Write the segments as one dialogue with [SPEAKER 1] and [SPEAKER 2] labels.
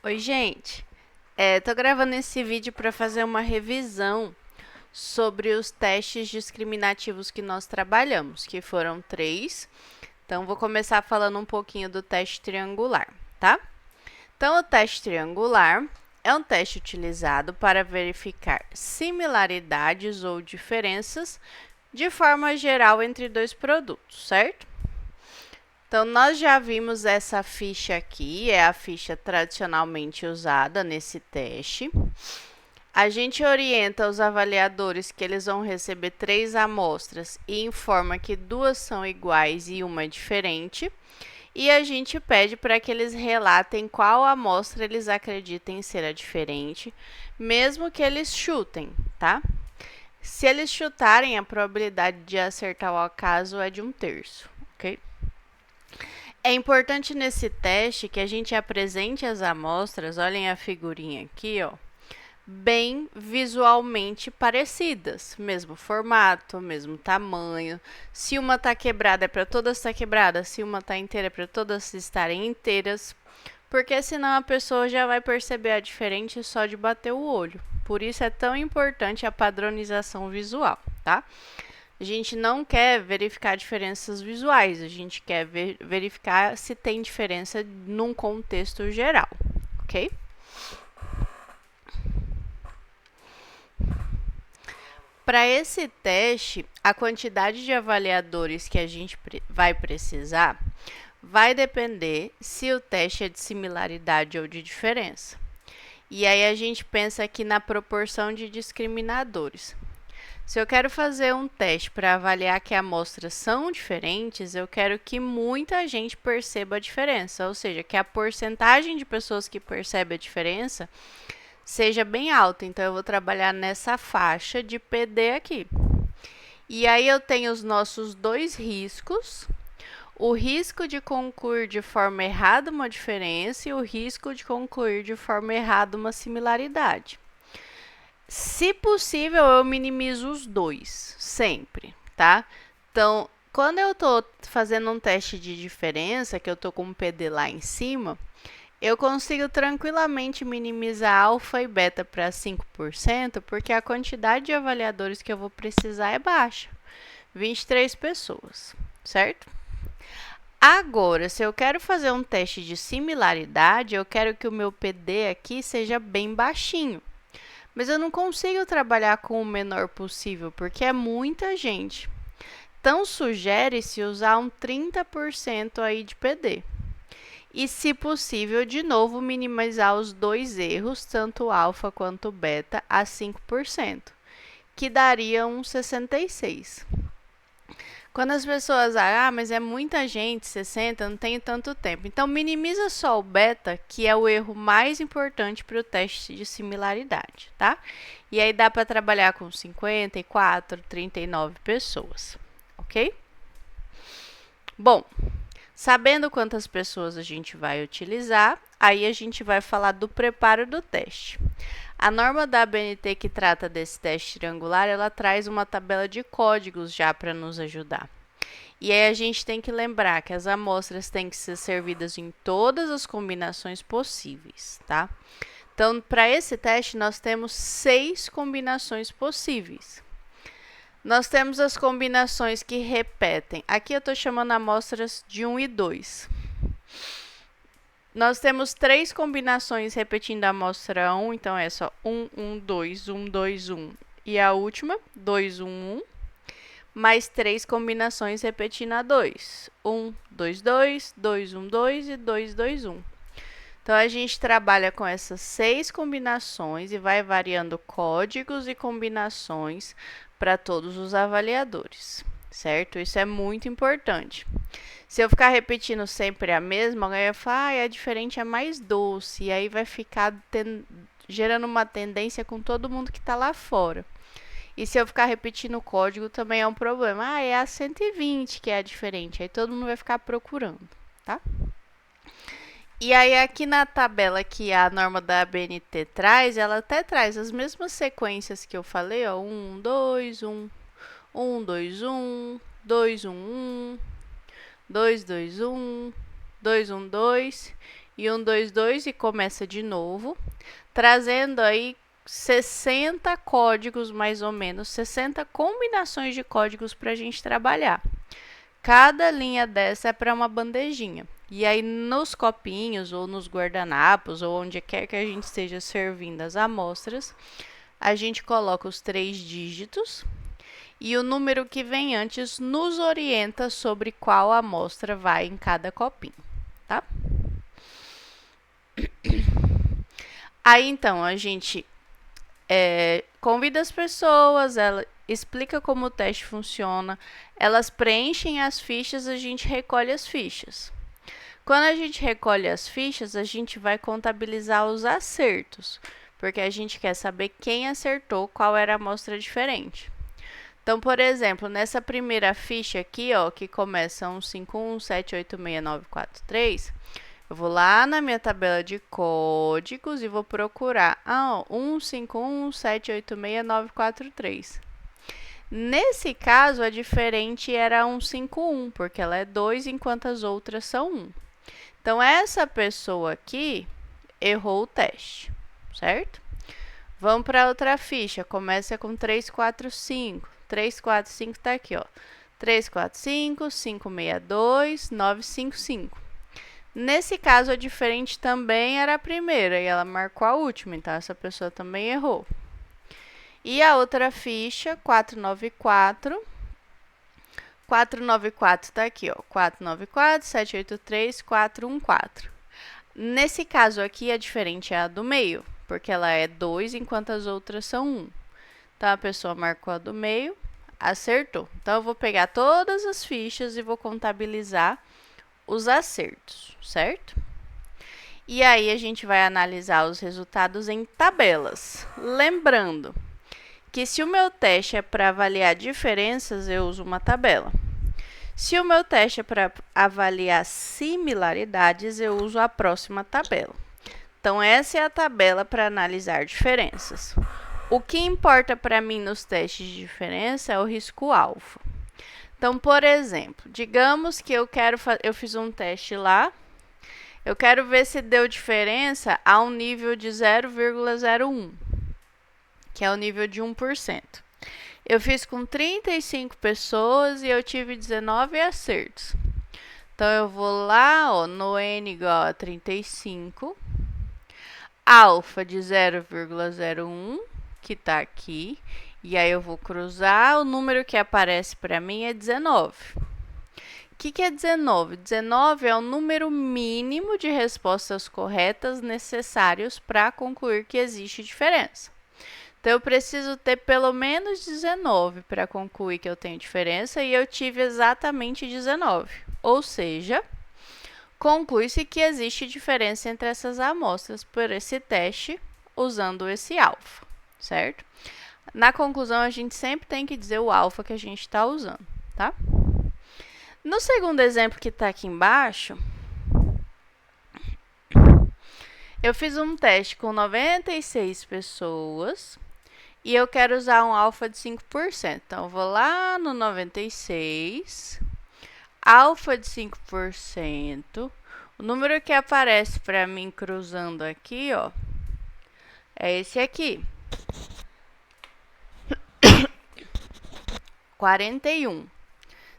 [SPEAKER 1] Oi, gente. Tô gravando esse vídeo para fazer uma revisão sobre os testes discriminativos que nós trabalhamos, que foram 3. Então, vou começar falando um pouquinho do teste triangular, tá? Então, o teste triangular é um teste utilizado para verificar similaridades ou diferenças de forma geral entre dois produtos, certo? Então, nós já vimos essa ficha aqui, é a ficha tradicionalmente usada nesse teste. A gente orienta os avaliadores que eles vão receber 3 amostras e informa que 2 são iguais e uma é diferente. E a gente pede para que eles relatem qual amostra eles acreditem ser a diferente, mesmo que eles chutem, tá? Se eles chutarem, a probabilidade de acertar o acaso é de 1/3, ok? É importante nesse teste que a gente apresente as amostras, olhem a figurinha aqui, ó, bem visualmente parecidas, mesmo formato, mesmo tamanho. Se uma está quebrada é para todas estar quebrada, se uma está inteira é para todas estarem inteiras, porque senão a pessoa já vai perceber a diferença só de bater o olho. Por isso é tão importante a padronização visual, tá? A gente não quer verificar diferenças visuais, a gente quer verificar se tem diferença num contexto geral, ok? Para esse teste, a quantidade de avaliadores que a gente vai precisar vai depender se o teste é de similaridade ou de diferença. E aí a gente pensa aqui na proporção de discriminadores. Se eu quero fazer um teste para avaliar que amostras são diferentes, eu quero que muita gente perceba a diferença, ou seja, que a porcentagem de pessoas que percebe a diferença seja bem alta. Então, eu vou trabalhar nessa faixa de PD aqui. E aí eu tenho os nossos 2 riscos, o risco de concluir de forma errada uma diferença e o risco de concluir de forma errada uma similaridade. Se possível, eu minimizo os 2, sempre, tá? Então, quando eu estou fazendo um teste de diferença, que eu estou com um PD lá em cima, eu consigo tranquilamente minimizar alfa e beta para 5%, porque a quantidade de avaliadores que eu vou precisar é baixa, 23 pessoas, certo? Agora, se eu quero fazer um teste de similaridade, eu quero que o meu PD aqui seja bem baixinho. Mas eu não consigo trabalhar com o menor possível, porque é muita gente. Então, sugere-se usar um 30% aí de PD. E, se possível, de novo, minimizar os 2 erros, tanto alfa quanto beta, a 5%, que daria um 66%. Quando as pessoas acham, mas é muita gente, 60, não tenho tanto tempo. Então, minimiza só o beta, que é o erro mais importante para o teste de similaridade, tá? E aí dá para trabalhar com 54, 39 pessoas, ok? Bom, sabendo quantas pessoas a gente vai utilizar, aí a gente vai falar do preparo do teste. A norma da ABNT que trata desse teste triangular, ela traz uma tabela de códigos já para nos ajudar. E aí a gente tem que lembrar que as amostras têm que ser servidas em todas as combinações possíveis, tá? Então, para esse teste, nós temos 6 combinações possíveis. Nós temos as combinações que repetem. Aqui eu estou chamando amostras de 1 e 2. Nós temos 3 combinações repetindo a amostra 1, então é só 1, 1, 2, 1, 2, 1. E a última, 2, 1, 1. Mais 3 combinações repetindo a 2. 1, 2, 2, 2, 1, 2 e 2, 2, 1. Então, a gente trabalha com essas 6 combinações e vai variando códigos e combinações para todos os avaliadores, certo? Isso é muito importante. Se eu ficar repetindo sempre a mesma, alguém vai falar, é diferente, é mais doce. E aí vai ficar gerando uma tendência com todo mundo que está lá fora. E se eu ficar repetindo o código, também é um problema. É a 120 que é diferente. Aí todo mundo vai ficar procurando, tá? E aí, aqui na tabela que a norma da ABNT traz, ela até traz as mesmas sequências que eu falei, ó. 1, 2, 1, 1, 2, 1, 2, 1, 1, 2, 2, 1, 2, 1, 2 e 1, 2, 2 e começa de novo, trazendo aí 60 códigos mais ou menos, 60 combinações de códigos para a gente trabalhar. Cada linha dessa é para uma bandejinha. E aí nos copinhos ou nos guardanapos ou onde quer que a gente esteja servindo as amostras, a gente coloca os 3 dígitos e o número que vem antes nos orienta sobre qual amostra vai em cada copinho, tá? Aí então a gente convida as pessoas, ela explica como o teste funciona, elas preenchem as fichas, a gente recolhe as fichas. Quando a gente recolhe as fichas, a gente vai contabilizar os acertos, porque a gente quer saber quem acertou, qual era a amostra diferente. Então, por exemplo, nessa primeira ficha aqui, ó, que começa 151786943, eu vou lá na minha tabela de códigos e vou procurar 151786943. Nesse caso, a diferente era 151, porque ela é 2, enquanto as outras são 1. Então, essa pessoa aqui errou o teste, certo? Vamos para outra ficha, começa com 345. 345 está aqui, ó. 345, 562, 955. Nesse caso, a diferente também era a primeira e ela marcou a última, então essa pessoa também errou. E a outra ficha, 494. 494 está aqui, ó. 494, 783, 414. Nesse caso aqui, a diferente é a do meio, porque ela é 2, enquanto as outras são 1. Então, a pessoa marcou a do meio, acertou. Então, eu vou pegar todas as fichas e vou contabilizar os acertos, certo? E aí, a gente vai analisar os resultados em tabelas. Lembrando que se o meu teste é para avaliar diferenças, eu uso uma tabela. Se o meu teste é para avaliar similaridades, eu uso a próxima tabela. Então, essa é a tabela para analisar diferenças. O que importa para mim nos testes de diferença é o risco alfa. Então, por exemplo, digamos que eu fiz um teste lá, eu quero ver se deu diferença a um nível de 0,01, que é o nível de 1%. Eu fiz com 35 pessoas e eu tive 19 acertos. Então, eu vou lá, ó, no N igual a 35, alfa de 0,01, que está aqui, e aí eu vou cruzar, o número que aparece para mim é 19. O que é 19? 19 é o número mínimo de respostas corretas necessários para concluir que existe diferença. Então, eu preciso ter pelo menos 19 para concluir que eu tenho diferença, e eu tive exatamente 19. Ou seja, conclui-se que existe diferença entre essas amostras por esse teste, usando esse alfa, certo? Na conclusão, a gente sempre tem que dizer o alfa que a gente está usando, tá? No segundo exemplo que está aqui embaixo, eu fiz um teste com 96 pessoas e eu quero usar um alfa de 5%. Então, eu vou lá no 96, alfa de 5%. O número que aparece para mim cruzando aqui, ó, é esse aqui. 41.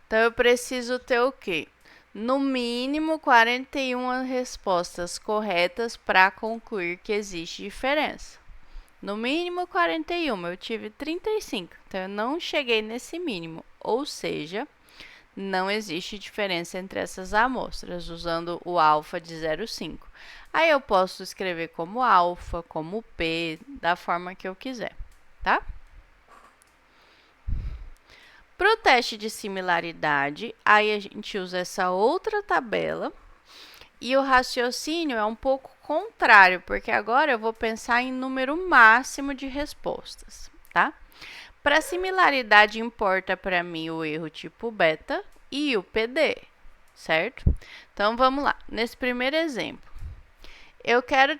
[SPEAKER 1] Então, eu preciso ter o quê? No mínimo, 41 respostas corretas para concluir que existe diferença. No mínimo, 41. Eu tive 35. Então, eu não cheguei nesse mínimo. Ou seja, não existe diferença entre essas amostras, usando o alfa de 0,5. Aí, eu posso escrever como alfa, como P, da forma que eu quiser, tá? Para o teste de similaridade, aí a gente usa essa outra tabela e o raciocínio é um pouco contrário, porque agora eu vou pensar em número máximo de respostas, tá? Para similaridade, importa para mim o erro tipo beta e o PD, certo? Então, vamos lá. Nesse primeiro exemplo, eu quero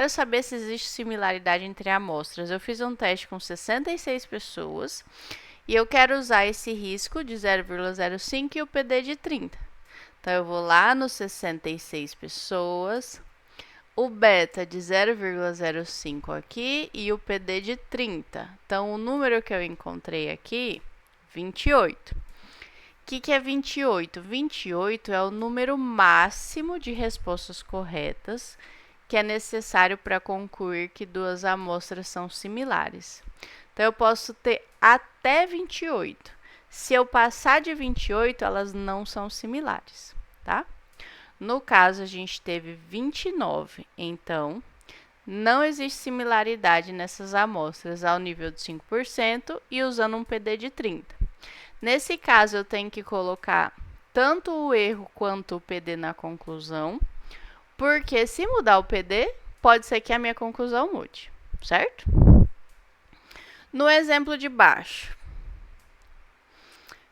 [SPEAKER 1] saber se existe similaridade entre amostras. Eu fiz um teste com 66 pessoas e eu quero usar esse risco de 0,05 e o PD de 30. Então, eu vou lá nos 66 pessoas, o beta de 0,05 aqui e o PD de 30. Então, o número que eu encontrei aqui, 28. O que é 28? 28 é o número máximo de respostas corretas que é necessário para concluir que duas amostras são similares. Então, eu posso ter até 28. Se eu passar de 28, elas não são similares, tá? No caso, a gente teve 29. Então, não existe similaridade nessas amostras ao nível de 5% e usando um PD de 30. Nesse caso, eu tenho que colocar tanto o erro quanto o PD na conclusão, porque se mudar o PD, pode ser que a minha conclusão mude, certo? No exemplo de baixo,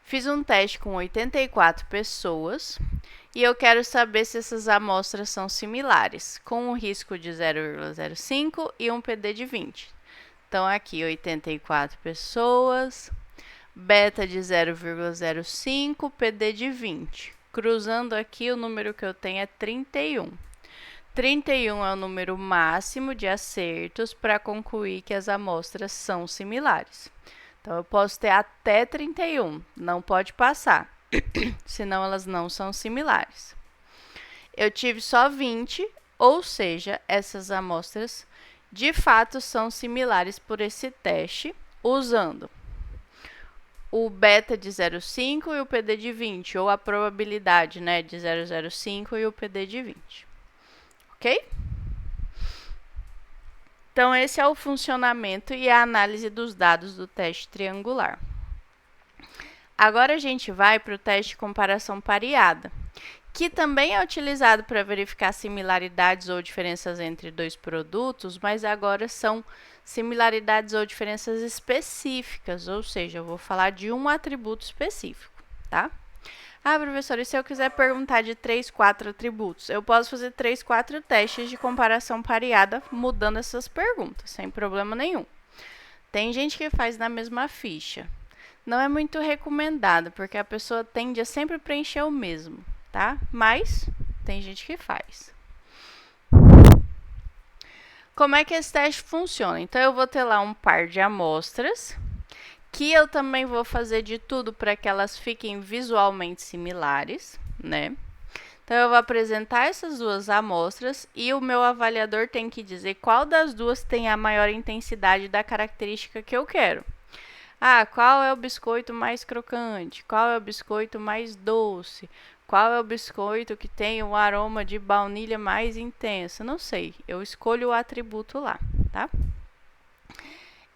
[SPEAKER 1] fiz um teste com 84 pessoas e eu quero saber se essas amostras são similares, com um risco de 0,05 e um PD de 20. Então, aqui 84 pessoas, beta de 0,05, PD de 20. Cruzando aqui, o número que eu tenho é 31. 31 é o número máximo de acertos para concluir que as amostras são similares. Então, eu posso ter até 31, não pode passar, senão elas não são similares. Eu tive só 20, ou seja, essas amostras de fato são similares por esse teste, usando o beta de 0,5 e o PD de 20, ou a probabilidade, né, de 0,05 e o PD de 20. Ok? Então, esse é o funcionamento e a análise dos dados do teste triangular. Agora, a gente vai para o teste de comparação pareada, que também é utilizado para verificar similaridades ou diferenças entre dois produtos, mas agora são similaridades ou diferenças específicas, ou seja, eu vou falar de um atributo específico, tá? Ah, professora, e se eu quiser perguntar de 3, 4 atributos? Eu posso fazer 3, 4 testes de comparação pareada mudando essas perguntas, sem problema nenhum. Tem gente que faz na mesma ficha. Não é muito recomendado, porque a pessoa tende a sempre preencher o mesmo, tá? Mas tem gente que faz. Como é que esse teste funciona? Então, eu vou ter lá um par de amostras, que eu também vou fazer de tudo para que elas fiquem visualmente similares, né? Então, eu vou apresentar essas duas amostras e o meu avaliador tem que dizer qual das duas tem a maior intensidade da característica que eu quero. Ah, qual é o biscoito mais crocante? Qual é o biscoito mais doce? Qual é o biscoito que tem o aroma de baunilha mais intenso? Não sei, eu escolho o atributo lá, tá?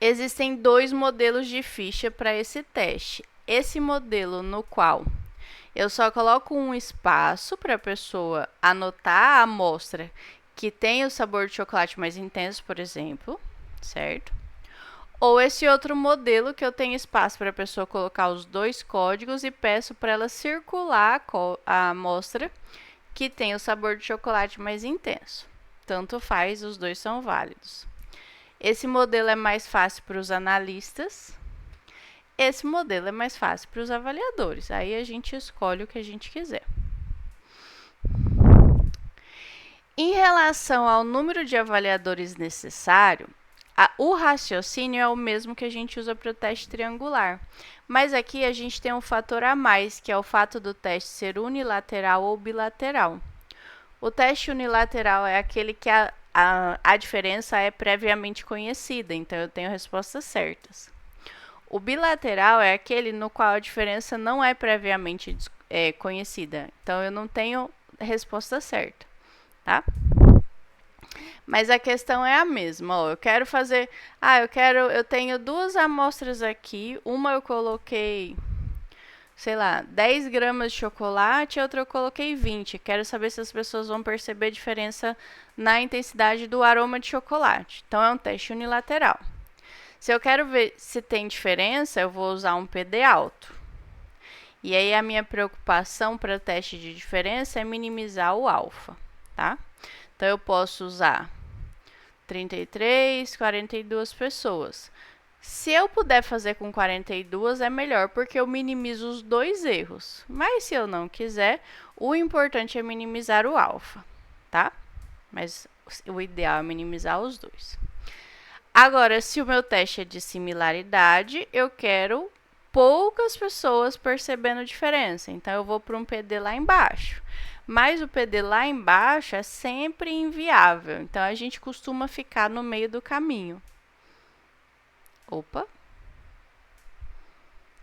[SPEAKER 1] Existem dois modelos de ficha para esse teste. Esse modelo no qual eu só coloco um espaço para a pessoa anotar a amostra que tem o sabor de chocolate mais intenso, por exemplo, certo? Ou esse outro modelo que eu tenho espaço para a pessoa colocar os dois códigos e peço para ela circular a amostra que tem o sabor de chocolate mais intenso. Tanto faz, os dois são válidos. Esse modelo é mais fácil para os analistas. Esse modelo é mais fácil para os avaliadores. Aí a gente escolhe o que a gente quiser. Em relação ao número de avaliadores necessário, o raciocínio é o mesmo que a gente usa para o teste triangular. Mas aqui a gente tem um fator a mais, que é o fato do teste ser unilateral ou bilateral. O teste unilateral é aquele que a diferença é previamente conhecida, então eu tenho respostas certas. O bilateral é aquele no qual a diferença não é previamente conhecida, então eu não tenho resposta certa, tá? Mas a questão é a mesma, ó, eu quero fazer, eu tenho duas amostras aqui, uma eu coloquei, sei lá, 10 gramas de chocolate, outra eu coloquei 20. Quero saber se as pessoas vão perceber diferença na intensidade do aroma de chocolate. Então, é um teste unilateral. Se eu quero ver se tem diferença, eu vou usar um PD alto. E aí, a minha preocupação para o teste de diferença é minimizar o alfa, tá? Então, eu posso usar 33, 42 pessoas. Se eu puder fazer com 42, é melhor, porque eu minimizo os dois erros. Mas se eu não quiser, O importante é minimizar o alfa, tá? Mas o ideal é minimizar os dois. Agora, se o meu teste é de similaridade, eu quero poucas pessoas percebendo diferença. Então, eu vou para um PD lá embaixo. Mas o PD lá embaixo é sempre inviável. Então, a gente costuma ficar no meio do caminho. Opa!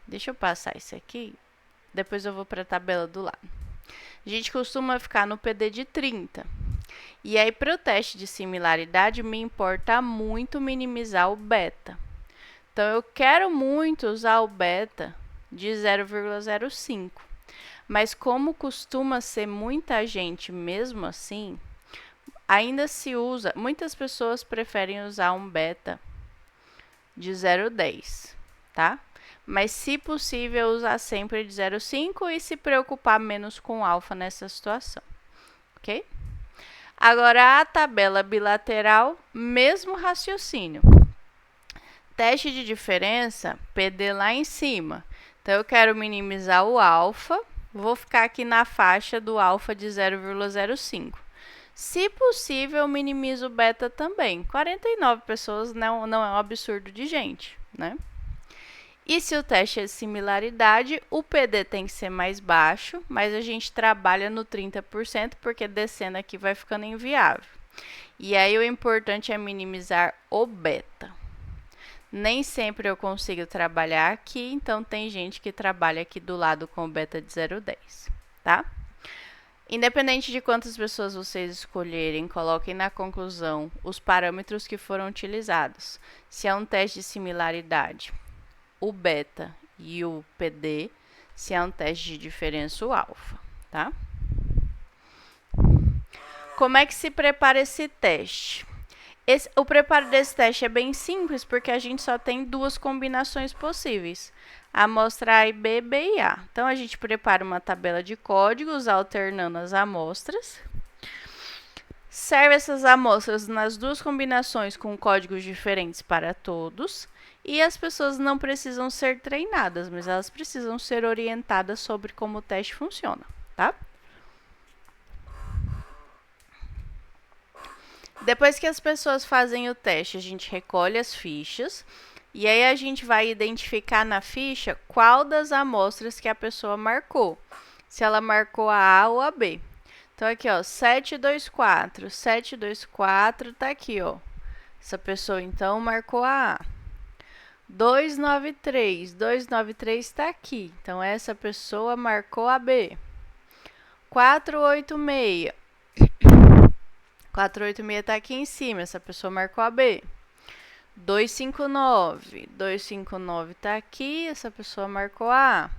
[SPEAKER 1] Deixa eu passar isso aqui. Depois eu vou para a tabela do lado. A gente costuma ficar no PD de 30. E aí, para o teste de similaridade, me importa muito minimizar o beta. Então, eu quero muito usar o beta de 0,05. Mas como costuma ser muita gente mesmo assim, ainda se usa... Muitas pessoas preferem usar um beta de 0,10, tá? Mas, se possível, usar sempre de 0,5 e se preocupar menos com alfa nessa situação, ok? Agora, a tabela bilateral, mesmo raciocínio. Teste de diferença, PD lá em cima. Então, eu quero minimizar o alfa, vou ficar aqui na faixa do alfa de 0,05. Se possível, eu minimizo o beta também. 49 pessoas não é um absurdo de gente, né? E se o teste é de similaridade, o PD tem que ser mais baixo, mas a gente trabalha no 30%, porque descendo aqui vai ficando inviável. E aí o importante é minimizar o beta. Nem sempre eu consigo trabalhar aqui, então tem gente que trabalha aqui do lado com o beta de 0,10, tá? Independente de quantas pessoas vocês escolherem, coloquem na conclusão os parâmetros que foram utilizados. Se é um teste de similaridade, o beta e o PD, se é um teste de diferença, o alfa, tá? Como é que se prepara esse teste? O preparo desse teste é bem simples, porque a gente só tem duas combinações possíveis. Amostra A e B, B e A. Então, a gente prepara uma tabela de códigos, alternando as amostras. Serve essas amostras nas duas combinações com códigos diferentes para todos. E as pessoas não precisam ser treinadas, mas elas precisam ser orientadas sobre como o teste funciona, tá? Depois que as pessoas fazem o teste, a gente recolhe as fichas e aí a gente vai identificar na ficha qual das amostras que a pessoa marcou. Se ela marcou a A ou a B. Então, aqui, ó, 724. 724 tá aqui, ó. Essa pessoa, então, marcou a A. 293. 293 tá aqui. Então, essa pessoa marcou a B. 486. 486 tá aqui em cima, essa pessoa marcou a B. 259. 259 tá aqui, essa pessoa marcou a A.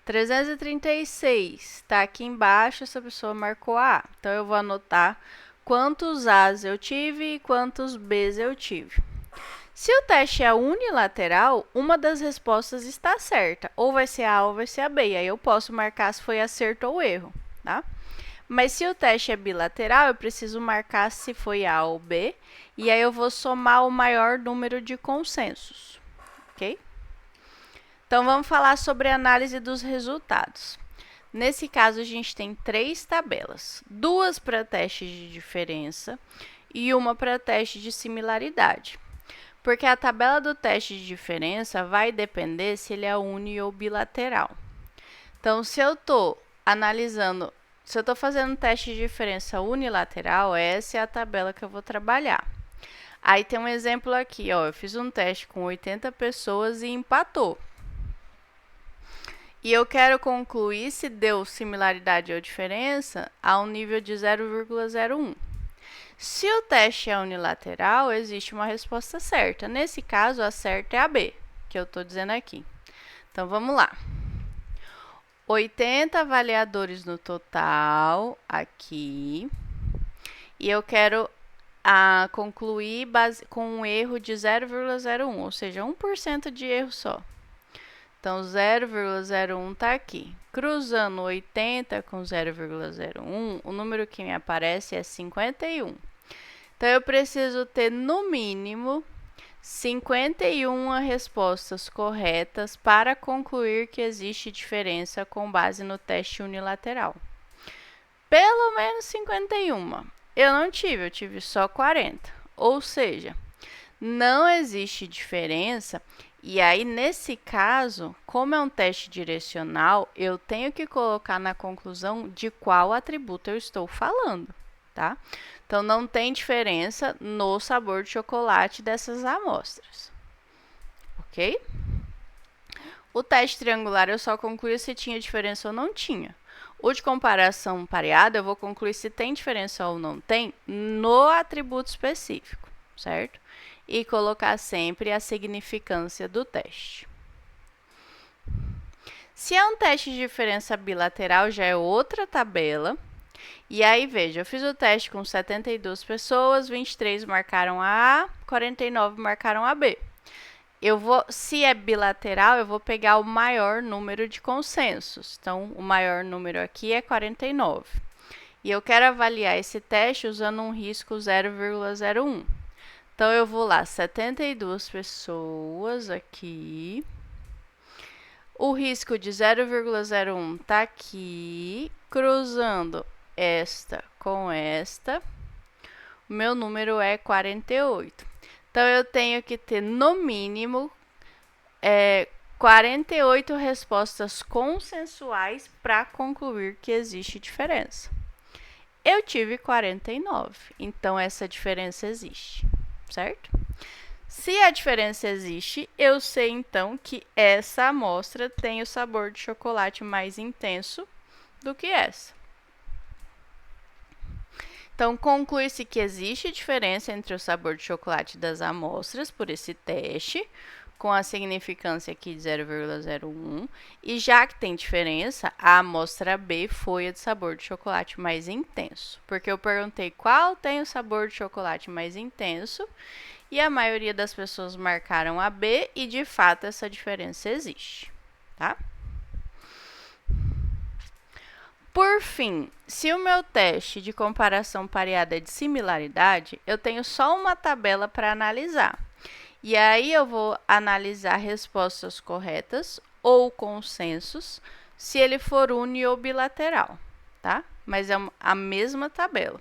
[SPEAKER 1] 336 tá aqui embaixo, essa pessoa marcou a A. Então, eu vou anotar quantos A's eu tive e quantos B's eu tive. Se o teste é unilateral, uma das respostas está certa. Ou vai ser A ou vai ser a B. E aí eu posso marcar se foi acerto ou erro, tá? Mas se o teste é bilateral, eu preciso marcar se foi A ou B. E aí eu vou somar o maior número de consensos, ok? Então, vamos falar sobre a análise dos resultados. Nesse caso, a gente tem 3 tabelas. 2 para teste de diferença e uma para teste de similaridade. Porque a tabela do teste de diferença vai depender se ele é uni ou bilateral. Então, se eu estou analisando, se eu estou fazendo um teste de diferença unilateral, essa é a tabela que eu vou trabalhar. Aí tem um exemplo aqui, ó, eu fiz um teste com 80 pessoas e empatou. E eu quero concluir se deu similaridade ou diferença a um nível de 0,01. Se o teste é unilateral, existe uma resposta certa. Nesse caso, a certa é a B, que eu estou dizendo aqui. Então, vamos lá. 80 avaliadores no total, aqui. E eu quero concluir com um erro de 0,01, ou seja, 1% de erro só. Então, 0,01 está aqui. Cruzando 80 com 0,01, o número que me aparece é 51. Então, eu preciso ter, no mínimo, 51 respostas corretas para concluir que existe diferença com base no teste unilateral. pelo menos 51. Eu não tive, eu tive só 40. Ou seja, não existe diferença. E aí, nesse caso, como é um teste direcional, eu tenho que colocar na conclusão de qual atributo eu estou falando, tá? Então, não tem diferença no sabor de chocolate dessas amostras, ok? O teste triangular eu só concluí se tinha diferença ou não tinha. O de comparação pareada eu vou concluir se tem diferença ou não tem no atributo específico, certo? E colocar sempre a significância do teste. Se é um teste de diferença bilateral, já é outra tabela. E aí, veja, eu fiz o teste com 72 pessoas, 23 marcaram a A, 49 marcaram a B. Se é bilateral, eu vou pegar o maior número de consensos. Então, o maior número aqui é 49. E eu quero avaliar esse teste usando um risco 0,01. Então, eu vou lá, 72 pessoas aqui. O risco de 0,01 está aqui, cruzando esta com esta. O meu número é 48. Então, eu tenho que ter, no mínimo, 48 respostas consensuais para concluir que existe diferença. Eu tive 49, então essa diferença existe, certo? Se a diferença existe, eu sei então que essa amostra tem o sabor de chocolate mais intenso do que essa. Então, conclui-se que existe diferença entre o sabor de chocolate das amostras por esse teste, com a significância aqui de 0,01. E já que tem diferença, a amostra B foi a de sabor de chocolate mais intenso. Porque eu perguntei qual tem o sabor de chocolate mais intenso, e a maioria das pessoas marcaram a B, e de fato essa diferença existe, tá? Por fim, se o meu teste de comparação pareada é de similaridade, eu tenho só uma tabela para analisar. E aí eu vou analisar respostas corretas ou consensos se ele for uni ou bilateral, tá? Mas é a mesma tabela.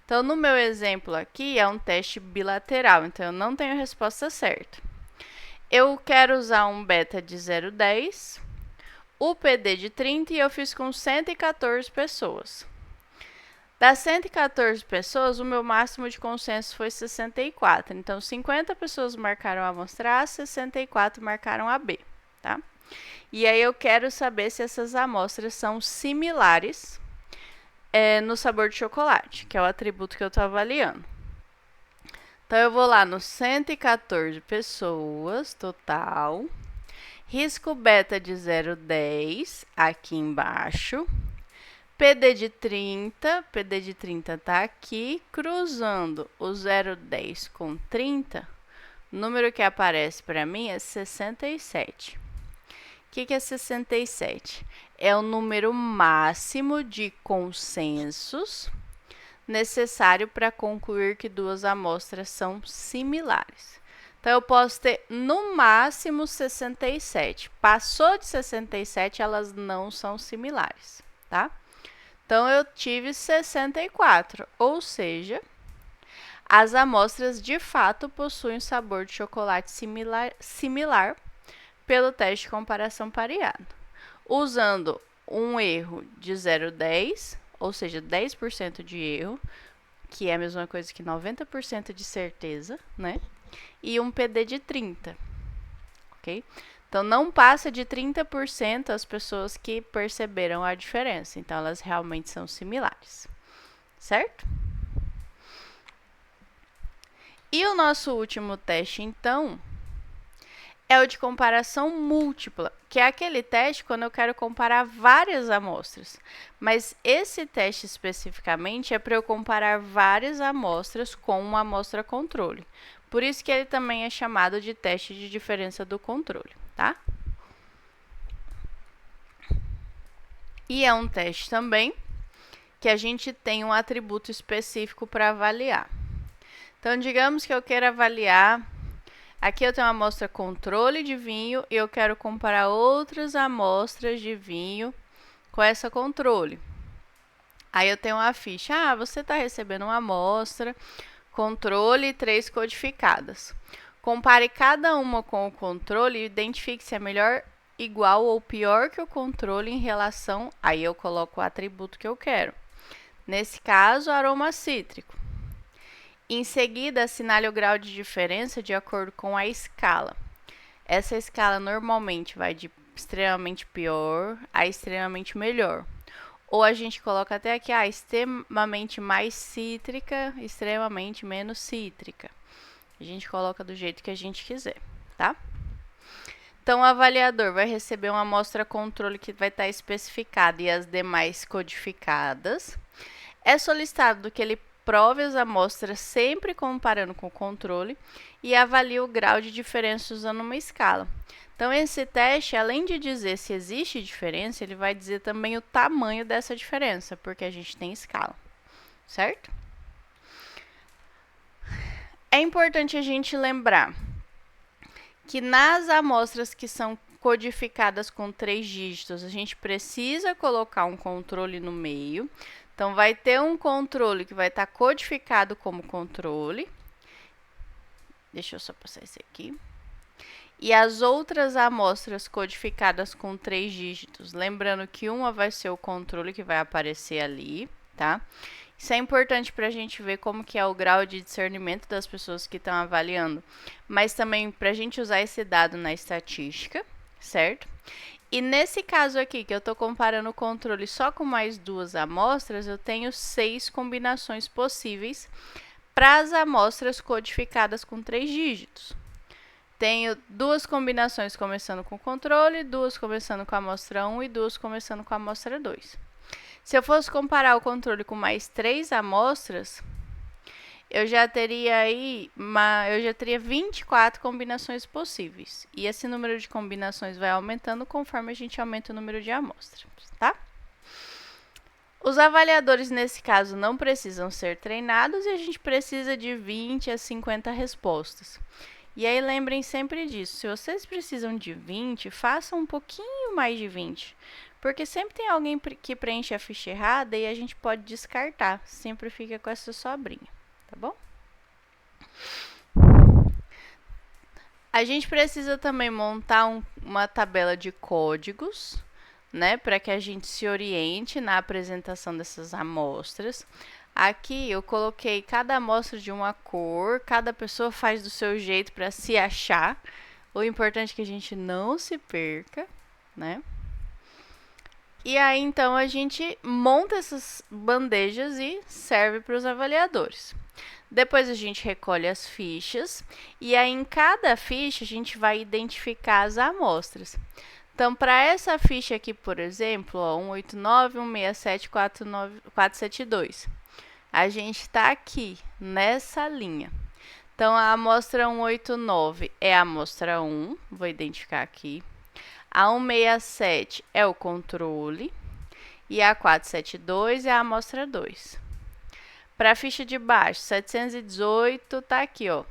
[SPEAKER 1] Então, no meu exemplo aqui, é um teste bilateral, então eu não tenho a resposta certa. Eu quero usar um beta de 0,10, o PD de 30 e eu fiz com 114 pessoas. Das 114 pessoas, o meu máximo de consenso foi 64. Então, 50 pessoas marcaram a amostra A, 64 marcaram a B, tá? E aí, eu quero saber se essas amostras são similares no sabor de chocolate, que é o atributo que eu estou avaliando. Então, eu vou lá no 114 pessoas, total. Risco beta de 0,10 aqui embaixo. PD de 30 está aqui, cruzando o 0,10 com 30, o número que aparece para mim é 67. O que é 67? É o número máximo de consensos necessário para concluir que duas amostras são similares. Então, eu posso ter no máximo 67. Passou de 67, elas não são similares, tá? Então, eu tive 64, ou seja, as amostras de fato possuem sabor de chocolate similar pelo teste de comparação pareado. Usando um erro de 0,10, ou seja, 10% de erro, que é a mesma coisa que 90% de certeza, né? E um PD de 30, ok? Então, não passa de 30% as pessoas que perceberam a diferença. Então, elas realmente são similares, certo? E o nosso último teste, então, é o de comparação múltipla, que é aquele teste quando eu quero comparar várias amostras. Mas esse teste especificamente é para eu comparar várias amostras com uma amostra controle. Por isso que ele também é chamado de teste de diferença do controle, tá? E é um teste também que a gente tem um atributo específico para avaliar. Então, digamos que eu queira avaliar. Aqui eu tenho uma amostra controle de vinho e eu quero comparar outras amostras de vinho com essa controle. Aí eu tenho uma ficha. Ah, você está recebendo uma amostra, controle e 3 codificadas. Compare cada uma com o controle e identifique se é melhor, igual ou pior que o controle em relação... Aí eu coloco o atributo que eu quero. Nesse caso, aroma cítrico. Em seguida, assinale o grau de diferença de acordo com a escala. Essa escala normalmente vai de extremamente pior a extremamente melhor. Ou a gente coloca até aqui, extremamente mais cítrica, extremamente menos cítrica. A gente coloca do jeito que a gente quiser, tá? Então, o avaliador vai receber uma amostra controle que vai estar especificada e as demais codificadas. É solicitado que ele prove as amostras sempre comparando com o controle e avalie o grau de diferença usando uma escala. Então, esse teste, além de dizer se existe diferença, ele vai dizer também o tamanho dessa diferença, porque a gente tem escala, certo? É importante a gente lembrar que nas amostras que são codificadas com 3 dígitos, a gente precisa colocar um controle no meio. Então, vai ter um controle que vai estar codificado como controle. Deixa eu só passar esse aqui. E as outras amostras codificadas com 3 dígitos. Lembrando que uma vai ser o controle que vai aparecer ali, tá? Isso é importante para a gente ver como que é o grau de discernimento das pessoas que estão avaliando. Mas também para a gente usar esse dado na estatística, certo? E nesse caso aqui, que eu estou comparando o controle só com mais 2 amostras, eu tenho 6 combinações possíveis para as amostras codificadas com 3 dígitos. Tenho 2 combinações começando com controle, 2 começando com a amostra 1 e 2 começando com a amostra 2. Se eu fosse comparar o controle com mais 3 amostras, eu já teria aí 24 combinações possíveis. E esse número de combinações vai aumentando conforme a gente aumenta o número de amostras, tá? Os avaliadores, nesse caso, não precisam ser treinados e a gente precisa de 20 a 50 respostas. E aí, lembrem sempre disso. Se vocês precisam de 20, façam um pouquinho mais de 20. Porque sempre tem alguém que preenche a ficha errada e a gente pode descartar. Sempre fica com essa sobrinha, tá bom? A gente precisa também montar uma tabela de códigos, né? Para que a gente se oriente na apresentação dessas amostras. Aqui eu coloquei cada amostra de uma cor, cada pessoa faz do seu jeito para se achar. O importante é que a gente não se perca, né? E aí, então, a gente monta essas bandejas e serve para os avaliadores. Depois a gente recolhe as fichas e aí em cada ficha a gente vai identificar as amostras. Então, para essa ficha aqui, por exemplo, 189, 167, 472. A gente está aqui, nessa linha. Então, a amostra 189 é a amostra 1, vou identificar aqui. A 167 é o controle e a 472 é a amostra 2. Para a ficha de baixo, 718 está aqui, ó.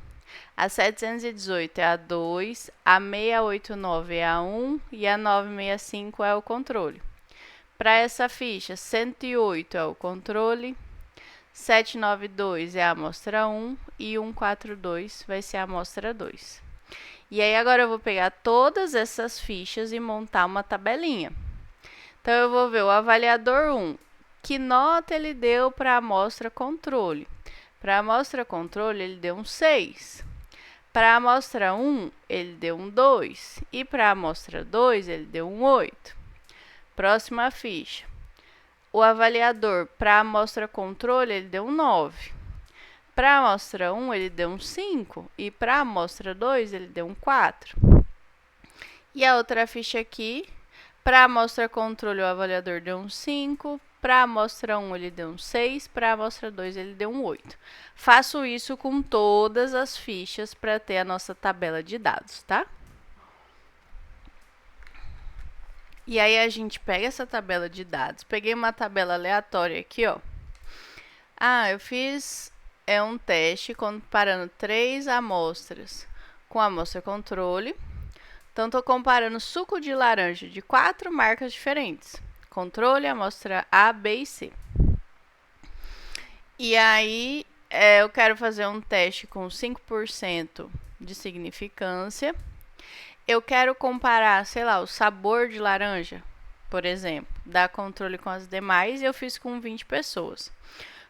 [SPEAKER 1] A 718 é a 2, a 689 é a 1 e a 965 é o controle. Para essa ficha, 108 é o controle, 792 é a amostra 1 e 142 vai ser a amostra 2. E aí agora eu vou pegar todas essas fichas e montar uma tabelinha. Então eu vou ver o avaliador 1, que nota ele deu para a amostra controle. Para a amostra controle ele deu um 6. Para a amostra 1 ele deu um 2 e para a amostra 2 ele deu um 8. Próxima ficha. O avaliador para a amostra controle ele deu um 9. Para a amostra 1, ele deu um 5. E para a amostra 2, ele deu um 4. E a outra ficha aqui, para a amostra controle, o avaliador deu um 5. Para a amostra 1, ele deu um 6. Para a amostra 2, ele deu um 8. Faço isso com todas as fichas para ter a nossa tabela de dados, tá? E aí, a gente pega essa tabela de dados. Peguei uma tabela aleatória aqui, ó. Eu fiz... um teste comparando 3 amostras com a amostra controle. Então, estou comparando suco de laranja de 4 marcas diferentes. Controle, amostra A, B e C. E aí, eu quero fazer um teste com 5% de significância. Eu quero comparar, sei lá, o sabor de laranja, por exemplo, dar controle com as demais, e eu fiz com 20 pessoas.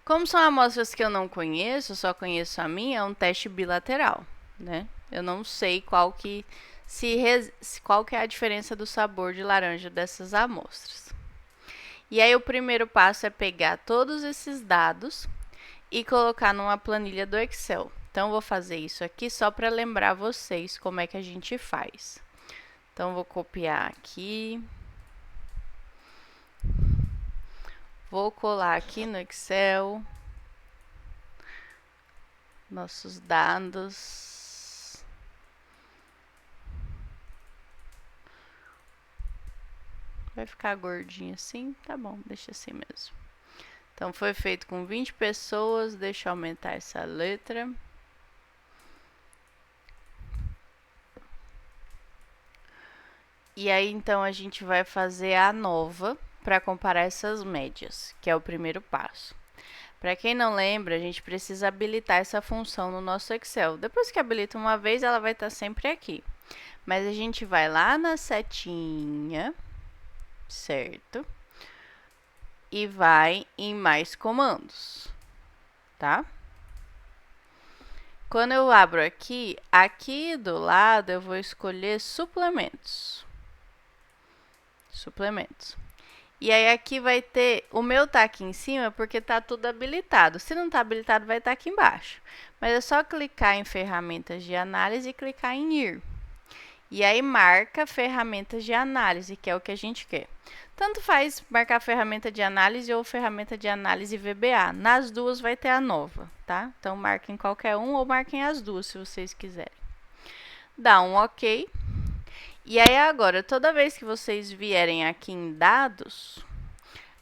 [SPEAKER 1] Como são amostras que eu não conheço, só conheço a minha, é um teste bilateral, né? Eu não sei qual que é a diferença do sabor de laranja dessas amostras. E aí o primeiro passo é pegar todos esses dados e colocar numa planilha do Excel. Então, vou fazer isso aqui só para lembrar vocês como é que a gente faz. Então, vou copiar aqui. Vou colar aqui no Excel nossos dados. Vai ficar gordinho assim? Tá bom, deixa assim mesmo. Então, foi feito com 20 pessoas. Deixa eu aumentar essa letra. E aí, então, a gente vai fazer a nova para comparar essas médias, que é o primeiro passo. Para quem não lembra, a gente precisa habilitar essa função no nosso Excel. Depois que habilita uma vez, ela vai estar sempre aqui. Mas a gente vai lá na setinha, certo? E vai em mais comandos, tá? Quando eu abro aqui, aqui do lado eu vou escolher suplementos. Suplementos. E aí aqui vai ter, o meu tá aqui em cima porque tá tudo habilitado. Se não tá habilitado, vai estar aqui embaixo. Mas é só clicar em ferramentas de análise e clicar em ir. E aí marca ferramentas de análise, que é o que a gente quer. Tanto faz marcar ferramenta de análise ou ferramenta de análise VBA. Nas duas vai ter a nova, tá? Então marquem qualquer um ou marquem as duas se vocês quiserem. Dá um OK. E aí agora, toda vez que vocês vierem aqui em dados,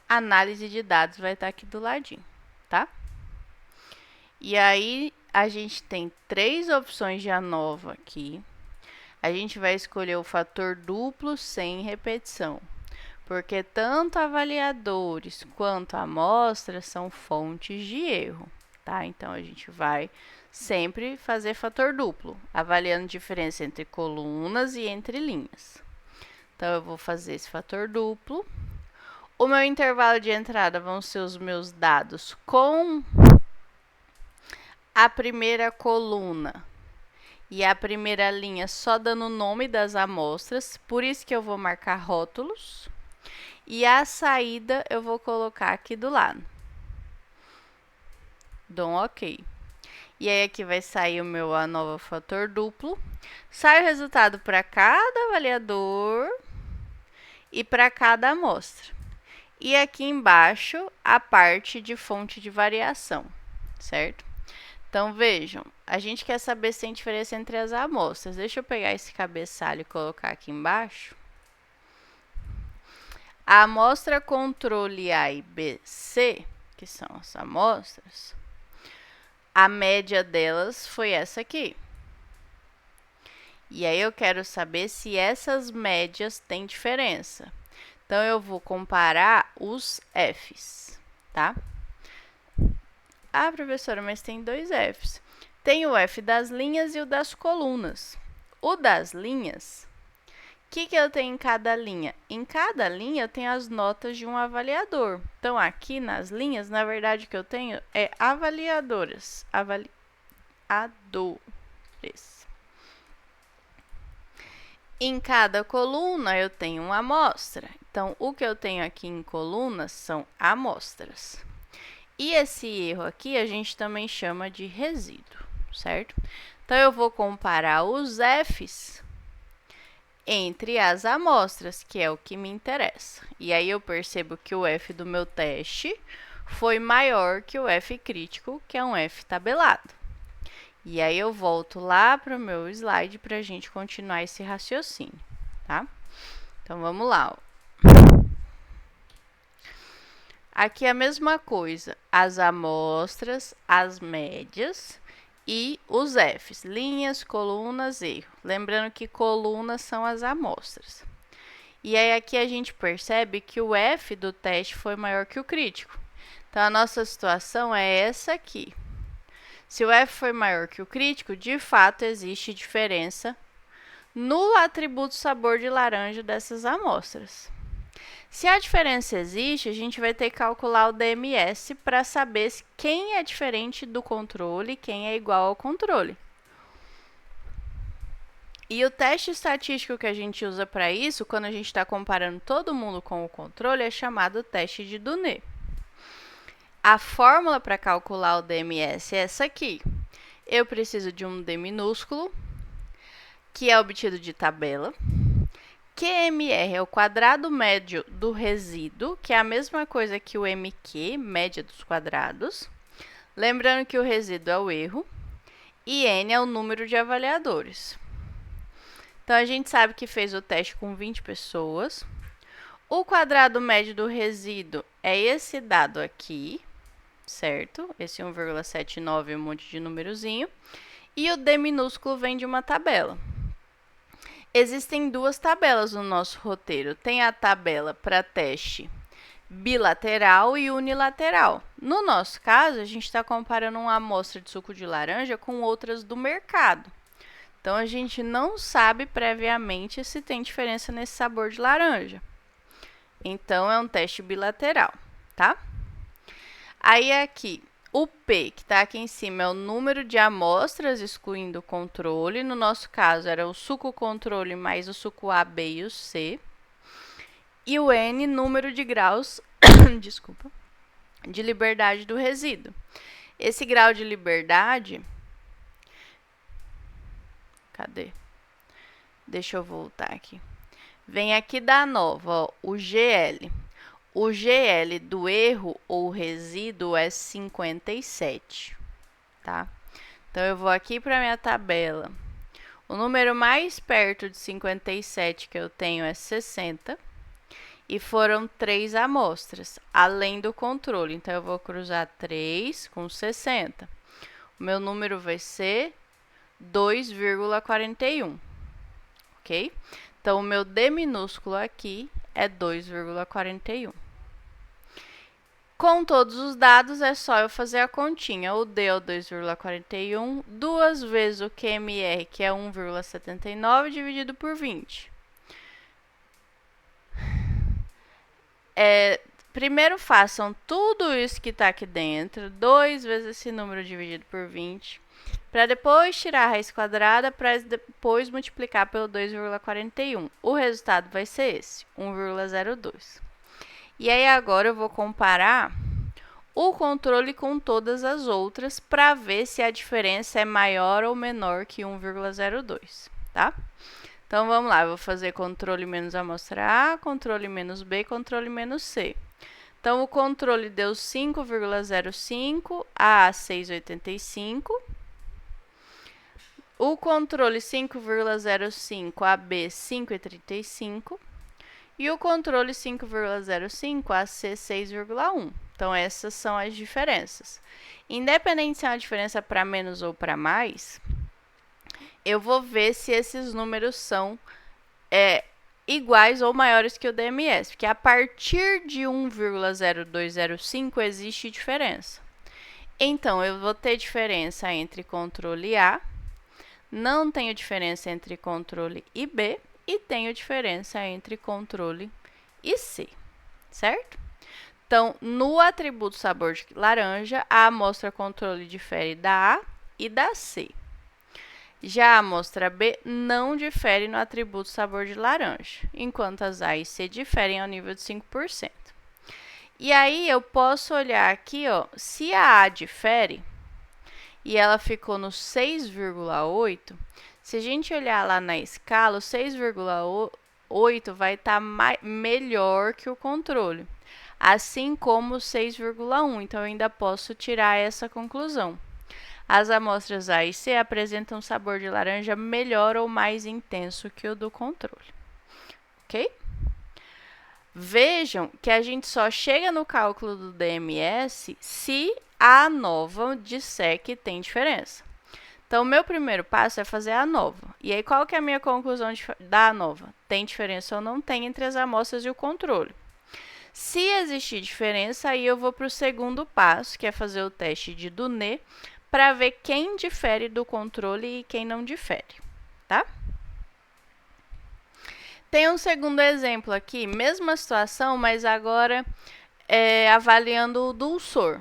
[SPEAKER 1] análise de dados vai estar aqui do ladinho, tá? E aí a gente tem 3 opções de ANOVA aqui. A gente vai escolher o fator duplo sem repetição, porque tanto avaliadores quanto amostras são fontes de erro, tá? Então, a gente vai sempre fazer fator duplo, avaliando diferença entre colunas e entre linhas. Então, eu vou fazer esse fator duplo. O meu intervalo de entrada vão ser os meus dados com a primeira coluna e a primeira linha só dando o nome das amostras, por isso que eu vou marcar rótulos. E a saída eu vou colocar aqui do lado. Dou um OK. E aí aqui vai sair o meu ANOVA fator duplo. Sai o resultado para cada avaliador e para cada amostra. E aqui embaixo a parte de fonte de variação, certo? Então, vejam, a gente quer saber se tem diferença entre as amostras. Deixa eu pegar esse cabeçalho e colocar aqui embaixo. A amostra controle A e B, C, que são as amostras, a média delas foi essa aqui. E aí eu quero saber se essas médias têm diferença. Então, eu vou comparar os Fs, tá? Ah, professora, mas tem 2 Fs. Tem o F das linhas e o das colunas. O das linhas, o que eu tenho em cada linha? Em cada linha eu tenho as notas de um avaliador. Então, aqui nas linhas, na verdade, o que eu tenho é avaliadores. Em cada coluna eu tenho uma amostra. Então, o que eu tenho aqui em colunas são amostras. E esse erro aqui a gente também chama de resíduo, certo? Então, eu vou comparar os Fs entre as amostras, que é o que me interessa. E aí, eu percebo que o F do meu teste foi maior que o F crítico, que é um F tabelado. E aí, eu volto lá para o meu slide para a gente continuar esse raciocínio, tá? Então, vamos lá. Aqui é a mesma coisa, as amostras, as médias e os Fs, linhas, colunas, erro. Lembrando que colunas são as amostras. E aí aqui a gente percebe que o F do teste foi maior que o crítico. Então, a nossa situação é essa aqui. Se o F foi maior que o crítico, de fato existe diferença no atributo sabor de laranja dessas amostras. Se a diferença existe, a gente vai ter que calcular o DMS para saber quem é diferente do controle e quem é igual ao controle. E o teste estatístico que a gente usa para isso, quando a gente está comparando todo mundo com o controle, é chamado teste de Duné. A fórmula para calcular o DMS é essa aqui. Eu preciso de um D minúsculo, que é obtido de tabela. QMR é o quadrado médio do resíduo, que é a mesma coisa que o MQ, média dos quadrados. Lembrando que o resíduo é o erro. E N é o número de avaliadores. Então, a gente sabe que fez o teste com 20 pessoas. O quadrado médio do resíduo é esse dado aqui, certo? Esse 1,79 é um monte de númerozinho. E o D minúsculo vem de uma tabela. Existem duas tabelas no nosso roteiro. Tem a tabela para teste bilateral e unilateral. No nosso caso, a gente está comparando uma amostra de suco de laranja com outras do mercado. Então, a gente não sabe previamente se tem diferença nesse sabor de laranja. Então, é um teste bilateral, tá? Aí, aqui, o P, que está aqui em cima, é o número de amostras, excluindo o controle. No nosso caso, era o suco controle mais o suco A, B e o C. E o N, número de graus desculpa, de liberdade do resíduo. Esse grau de liberdade... Cadê? Deixa eu voltar aqui. Vem aqui da nova, ó, o GL. O GL do erro ou resíduo é 57, tá? Então, eu vou aqui para minha tabela. O número mais perto de 57 que eu tenho é 60. E foram 3 amostras, além do controle. Então, eu vou cruzar 3 com 60. O meu número vai ser 2,41, ok? Então, o meu D minúsculo aqui é 2,41. Com todos os dados, é só eu fazer a continha. O D é o 2,41, 2 vezes o QMR, que é 1,79, dividido por 20. Primeiro façam tudo isso que está aqui dentro, 2 vezes esse número dividido por 20, para depois tirar a raiz quadrada, para depois multiplicar pelo 2,41. O resultado vai ser esse, 1,02. E aí, agora eu vou comparar o controle com todas as outras para ver se a diferença é maior ou menor que 1,02, tá? Então, vamos lá, eu vou fazer controle menos amostra A, controle menos B, controle menos C. Então, o controle deu 5,05, A 6,85. O controle 5,05, AB 5,35. E o controle 5,05, AC 6,1. Então, essas são as diferenças. Independente se é uma diferença para menos ou para mais, eu vou ver se esses números são iguais ou maiores que o DMS, porque a partir de 1,0205 existe diferença. Então, eu vou ter diferença entre controle A, não tenho diferença entre controle e B, e tenho diferença entre controle e C, certo? Então, no atributo sabor de laranja, a amostra controle difere da A e da C. Já a amostra B não difere no atributo sabor de laranja, enquanto as A e C diferem ao nível de 5%. E aí, eu posso olhar aqui, ó, se a A difere e ela ficou no 6,8, se a gente olhar lá na escala, o 6,8 vai estar melhor que o controle, assim como o 6,1. Então, eu ainda posso tirar essa conclusão. As amostras A e C apresentam um sabor de laranja melhor ou mais intenso que o do controle, ok? Vejam que a gente só chega no cálculo do DMS se a ANOVA disser que tem diferença. Então, o meu primeiro passo é fazer a ANOVA. E aí, qual que é a minha conclusão da ANOVA? Tem diferença ou não tem entre as amostras e o controle? Se existir diferença, aí eu vou para o segundo passo, que é fazer o teste de Duné, para ver quem difere do controle e quem não difere, tá? Tem um segundo exemplo aqui, mesma situação, mas agora avaliando o dulçor,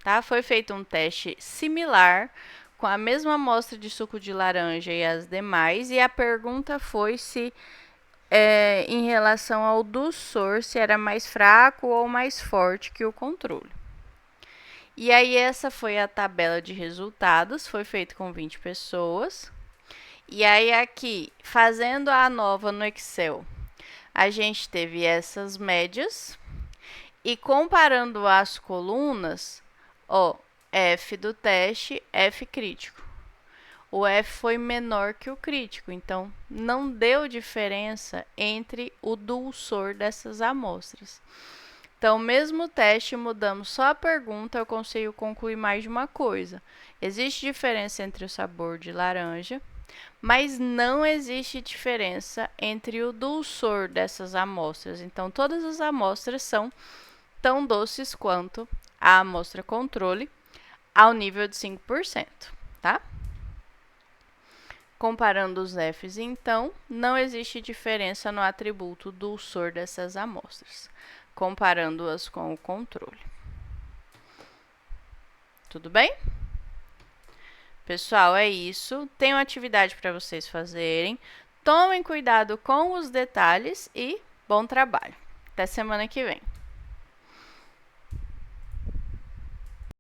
[SPEAKER 1] tá? Foi feito um teste similar com a mesma amostra de suco de laranja e as demais, e a pergunta foi se em relação ao dulçor, se era mais fraco ou mais forte que o controle. E aí essa foi a tabela de resultados, foi feito com 20 pessoas. E aí aqui, fazendo a nova no Excel, a gente teve essas médias e comparando as colunas, ó, F do teste, F crítico. O F foi menor que o crítico, então não deu diferença entre o dulçor dessas amostras. Então, mesmo teste, mudamos só a pergunta, eu consigo concluir mais de uma coisa. Existe diferença entre o sabor de laranja, mas não existe diferença entre o dulçor dessas amostras. Então, todas as amostras são tão doces quanto a amostra controle, ao nível de 5%, tá? Comparando os Fs, então, não existe diferença no atributo dulçor dessas amostras, comparando-as com o controle. Tudo bem? Pessoal, é isso. Tem uma atividade para vocês fazerem. Tomem cuidado com os detalhes e bom trabalho. Até semana que vem.